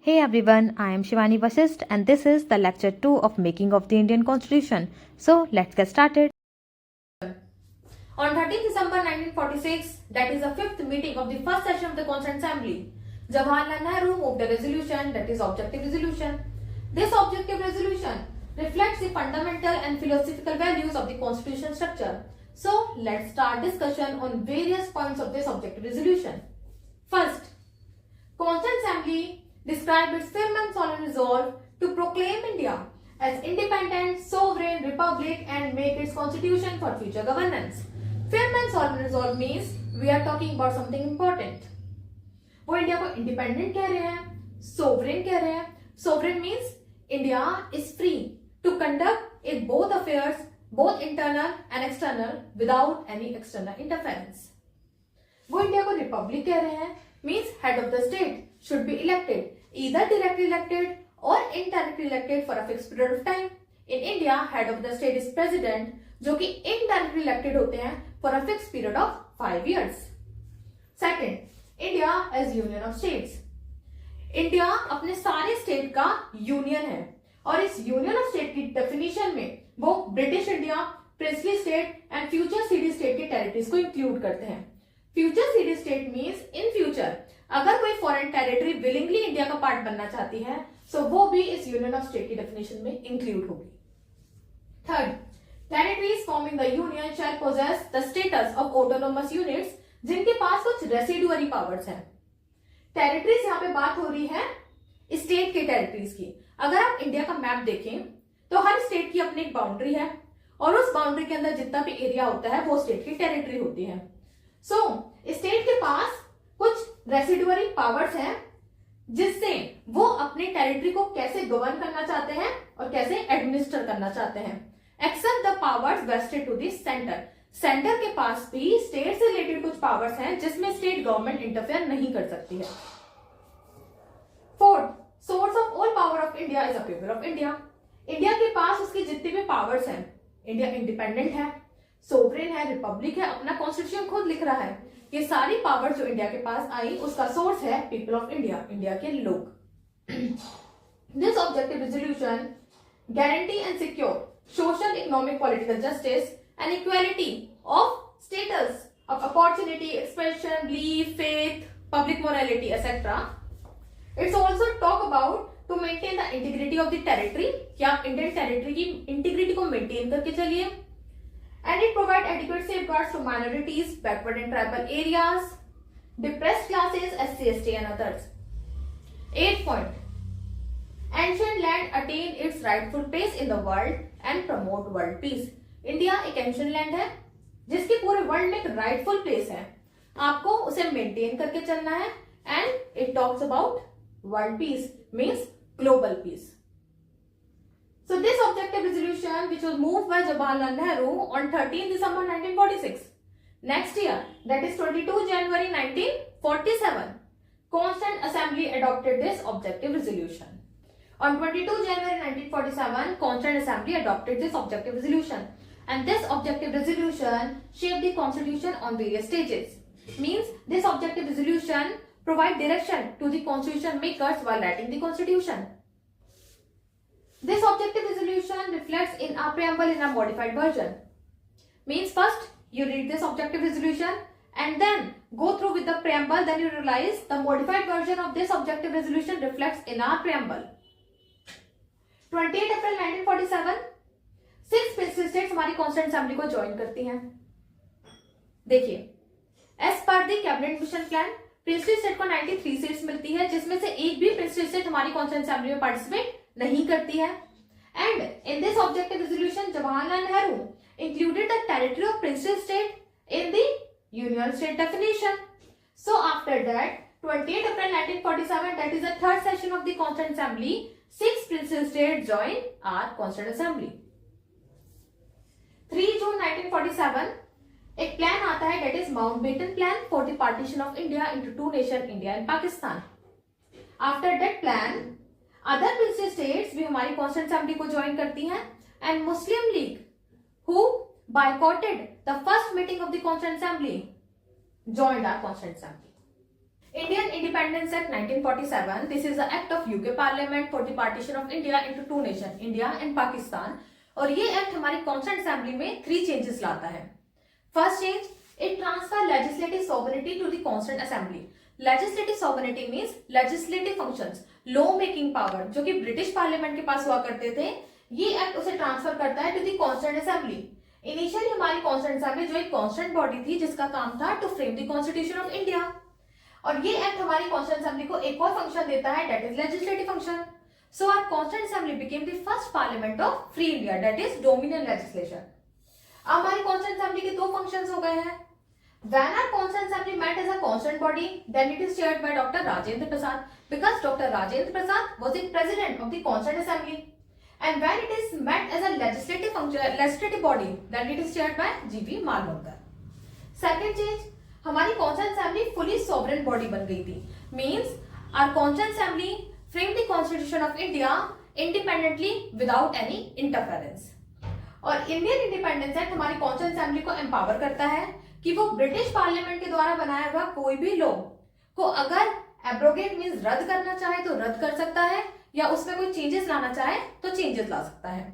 Hey everyone, I am Shivani Vasist and this is the lecture 2 of Making of the Indian Constitution. So let's get started. On 13th December 1946, that is the 5th meeting of the first session of the Constituent Assembly, Jawaharlal Nehru moved a resolution, that is objective resolution. This objective resolution reflects the fundamental and philosophical values of the constitution structure. So let's start discussion on various points of this objective resolution. First, Constituent Assembly described its firm and solemn resolve to proclaim India as independent, sovereign republic and make its constitution for future governance. Firm and solemn resolve means we are talking about something important. वो India को independent कह रहे हैं, sovereign कह रहे हैं. Sovereign means India is free to conduct it both affairs, both internal and external without any external interference. वो India को रिपब्लिक कह रहे हैं, means head of the state should be elected, either directly elected or indirectly elected for a fixed period of time. In India, head of the state is president, जो कि indirectly elected होते हैं for a fixed period of 5 years. Second, India as union of states. India अपने सारे state का union है और इस यूनियन ऑफ स्टेट की डेफिनेशन में वो British India, princely state and future ceded state के टेरिटरीज को इंक्लूड करते हैं. Future ceded state means in future अगर कोई फॉरेन टेरिटरी विलिंगली इंडिया का पार्ट बनना चाहती है सो वो भी इस यूनियन ऑफ स्टेट की डेफिनेशन में इंक्लूड होगी. Third, territories forming the union shall poses the status of autonomous units जिनके पास कुछ रेसिडुअरी पावर्स हैं. टेरिटरीज यहाँ पे बात हो रही है स्टेट के टेरिटरीज की. अगर आप इंडिया का मैप देखें तो हर स्टेट की अपनी एक बाउंड्री है और उस बाउंड्री के अंदर जितना भी एरिया होता है वो स्टेट की टेरिटरी होती है. सो स्टेट के पास कुछ रेसिडुअरी पावर्स हैं जिससे वो अपने टेरिटरी को कैसे गवर्न करना चाहते हैं और कैसे एडमिनिस्टर करना चाहते हैं. Except the powers vested to the centre. Centre के पास भी स्टेट से रिलेटेड कुछ पावर्स हैं जिसमें स्टेट गवर्नमेंट इंटरफेयर नहीं कर सकती है. Fourth, source of all power of India is the people of India. India के पास उसकी जितनी भी पावर्स हैं, इंडिया इंडिपेंडेंट है, सोवरेन है, रिपब्लिक है, अपना कॉन्स्टिट्यूशन खुद लिख रहा है. ये सारी पावर जो इंडिया के पास आई उसका सोर्स है पीपल ऑफ इंडिया, इंडिया के लोग. This objective resolution guarantee and secure social, economic, political justice and equality of status of opportunity, expression, belief, faith, public morality etcetera. It's also talk about to maintain the integrity of the territory, कि आप Indian territory की integrity को maintain करके चलिए. And it provides adequate safeguards to minorities, backward and tribal areas, depressed classes, SC, ST and others. 8th point. Ancient land attain its rightful place in the world and promote world peace. India एक ancient land है जिसकी पूरे world में एक rightful place है. आपको उसे maintain करके चलना है and it talks about world peace means global peace. So this objective resolution which was moved by Jawaharlal Nehru on 13 December 1946. Next year, that is 22 January 1947, Constituent Assembly adopted this objective resolution. On 22 January 1947, Constituent Assembly adopted this objective resolution. And this objective resolution shaped the constitution on various stages. Means this objective resolution provide direction to the constitution makers while writing the constitution. This objective resolution reflects in a preamble in a modified version. Means first you read this objective resolution and then go through with the preamble, then you realize the modified version of this objective resolution reflects in our preamble. 28 April 1947, 6 princely states हमारी Constituent Assembly को join करती हैं. देखिए, as per the cabinet mission plan, princely state को 93 seats मिलती है जिसमें से एक भी प्रिंसली स्टेट हमारी Constituent Assembly में पार्टिसिपेट नहीं करती है. And in this objective resolution Jawaharlal Nehru included the territory of princely state in the union state definition. So after that 28 April 1947, that is the third session of the Constituent Assembly, 6 princely states join our Constituent Assembly. 3 June 1947 एक plan आता है, that is Mountbatten plan for the partition of India into 2 nation, India and Pakistan. After that plan other princely states भी हमारी constituent assembly को join करती हैं and Muslim league who बायकॉटेड the first meeting of the constituent assembly joined our Constituent Assembly. Indian Independence Act 1947. This is the act of UK Parliament for the partition of India into two nations, India and Pakistan. और ये act हमारी constituent assembly में 3 changes लाता है. First change, it transfer legislative sovereignty to the constituent assembly. Legislative sovereignty means legislative functions, law making power जो कि British parliament के पास हुआ करते थे, ये एक्ट उसे ट्रांसफर करता है to the constituent assembly. Initially हमारी कॉन्स्टिट्यूंट असेंबली जो एक कॉन्स्टिट्यूंट बॉडी थी जिसका काम था to frame the constitution of India, और ये एक्ट हमारी कॉन्स्टिट्यूंट असेंबली को एक और फंक्शन देता है, that is legislative function. So our constituent assembly became the first parliament of free India, that is dominion legislation. अब हमारी कॉन्स्टिट्यूंट असेंबली के 2 फंक्शंस हो गए हैं. When our Constituent Assembly met as a constant body, then it is chaired by Dr. Rajendra Prasad, because Dr. Rajendra Prasad was the president of the Constituent Assembly. And when it is met as a legislative body, then it is chaired by G.V. Malhotra. Second change, हमारी Constituent Assembly fully sovereign body बन गई थी. Means our Constituent Assembly framed the Constitution of India independently without any interference. और Indian independence act हमारी constituent assembly को empower करता है कि वो ब्रिटिश पार्लियामेंट के द्वारा बनाया हुआ कोई भी लॉ को अगर एब्रोगेट मींस रद्द करना चाहे तो रद्द कर सकता है, या उसमें कोई चेंजेस लाना चाहे तो चेंजेस ला सकता है.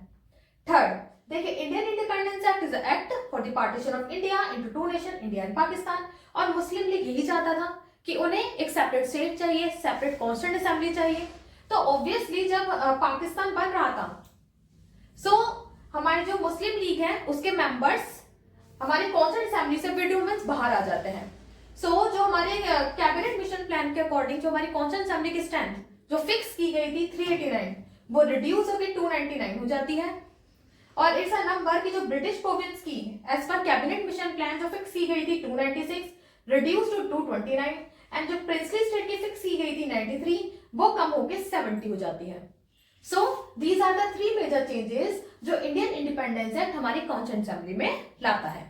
थर्ड, देखिए, Indian independence act is act for the partition of India into 2 nation, India and Pakistan. और मुस्लिम लीग यही चाहता था कि उन्हें एक सेपरेट स्टेट चाहिए, सेपरेट कॉन्स्टिट्यूंट असेंबली चाहिए. तो ऑब्वियसली जब पाकिस्तान बन रहा था, सो हमारी जो मुस्लिम लीग है उसके मेंबर्स हमारे कॉन्स्टिट्यूंट असेंबली से विड्यू मींस बाहर आ जाते हैं. सो जो हमारे कैबिनेट मिशन प्लान के अकॉर्डिंग जो हमारी कॉन्स्टिट्यूंट असेंबली की स्ट्रेंथ जो फिक्स की गई थी 389, वो रिड्यूस होकर 299 हो जाती है. और इट्स अ नंबर की जो ब्रिटिश प्रोविंस की as per cabinet mission plan जो फिक्स की गई थी 296 रिड्यूस टू 229, एंड जो प्रिंसली स्टेट की फिक्स की गई थी 93, वो कम होकर 70 हो जाती है. So these are the 3 major changes जो इंडियन इंडिपेंडेंस एक्ट हमारी कॉन्स्टिट्यूंट असेंबली में लाता है.